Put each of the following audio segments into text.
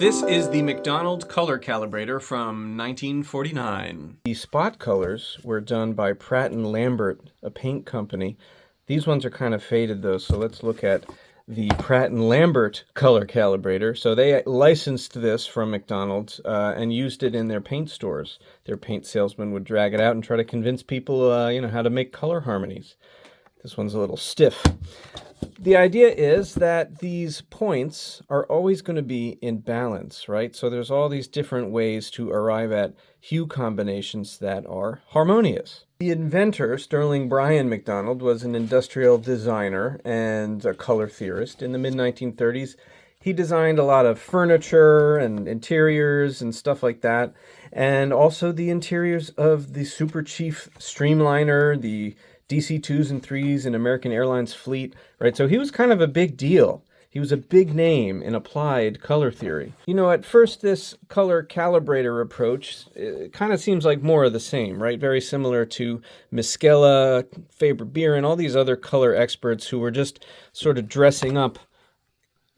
This is the McDonald color calibrator from 1949. The spot colors were done by Pratt and Lambert, a paint company. These ones are kind of faded though, so let's look at the Pratt and Lambert color calibrator. So they licensed this from McDonald's and used it in their paint stores. Their paint salesman would drag it out and try to convince people, how to make color harmonies. This one's a little stiff. The idea is that these points are always going to be in balance, right? So there's all these different ways to arrive at hue combinations that are harmonious. The inventor, Sterling Bryan McDonald, was an industrial designer and a color theorist. In the mid-1930s, he designed a lot of furniture and interiors and stuff like that, and also the interiors of the Super Chief Streamliner, the DC-2s and 3s in American Airlines fleet, right? So he was kind of a big deal. He was a big name in applied color theory. You know, at first this color calibrator approach, it kind of seems like more of the same, right? Very similar to Miskela, Faber-Bieren, all these other color experts who were just sort of dressing up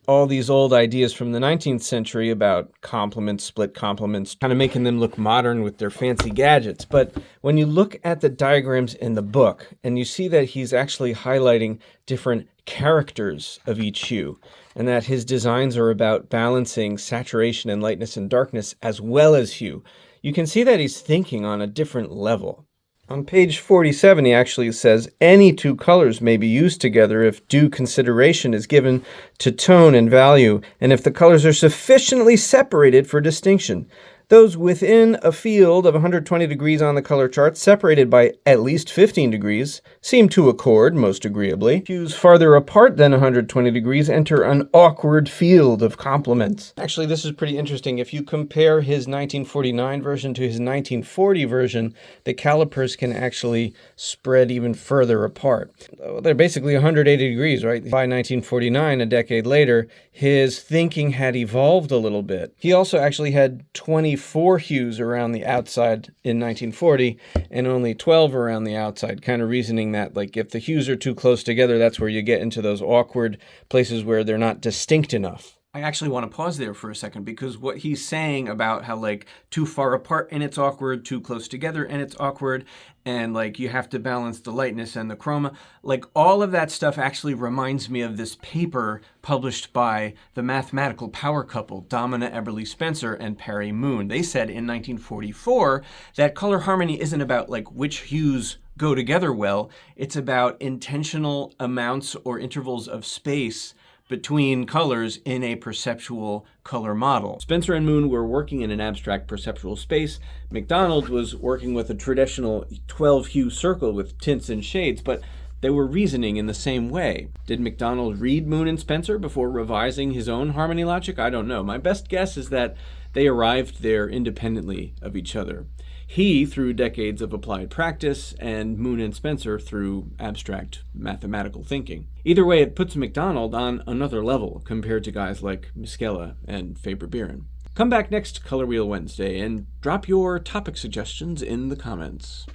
all these old ideas from the 19th century about complements, split complements, kind of making them look modern with their fancy gadgets. But when you look at the diagrams in the book and you see that he's actually highlighting different characters of each hue and that his designs are about balancing saturation and lightness and darkness as well as hue, you can see that he's thinking on a different level. On page 47, he actually says, any two colors may be used together if due consideration is given to tone and value, and if the colors are sufficiently separated for distinction. Those within a field of 120 degrees on the color chart, separated by at least 15 degrees, seem to accord most agreeably. Hues farther apart than 120 degrees enter an awkward field of complements. Actually, this is pretty interesting. If you compare his 1949 version to his 1940 version, the calipers can actually spread even further apart. They're basically 180 degrees, right? By 1949, a decade later, his thinking had evolved a little bit. He also actually had 24 hues around the outside in 1940 and only 12 around the outside, kind of reasoning that, like, if the hues are too close together, that's where you get into those awkward places where they're not distinct enough. I actually want to pause there for a second because what he's saying about how, like, too far apart and it's awkward, too close together and it's awkward, and, like, you have to balance the lightness and the chroma, like, all of that stuff actually reminds me of this paper published by the mathematical power couple, Domina Eberle Spencer and Perry Moon. They said in 1944 that color harmony isn't about, like, which hues go together well, it's about intentional amounts or intervals of space between colors in a perceptual color model. Spencer and Moon were working in an abstract perceptual space. McDonald was working with a traditional 12-hue circle with tints and shades, but they were reasoning in the same way. Did McDonald read Moon and Spencer before revising his own harmony logic? I don't know. My best guess is that they arrived there independently of each other. He through decades of applied practice, and Moon and Spencer through abstract mathematical thinking. Either way, it puts McDonald on another level compared to guys like Miskela and Faber-Bieren. Come back next Color Wheel Wednesday and drop your topic suggestions in the comments.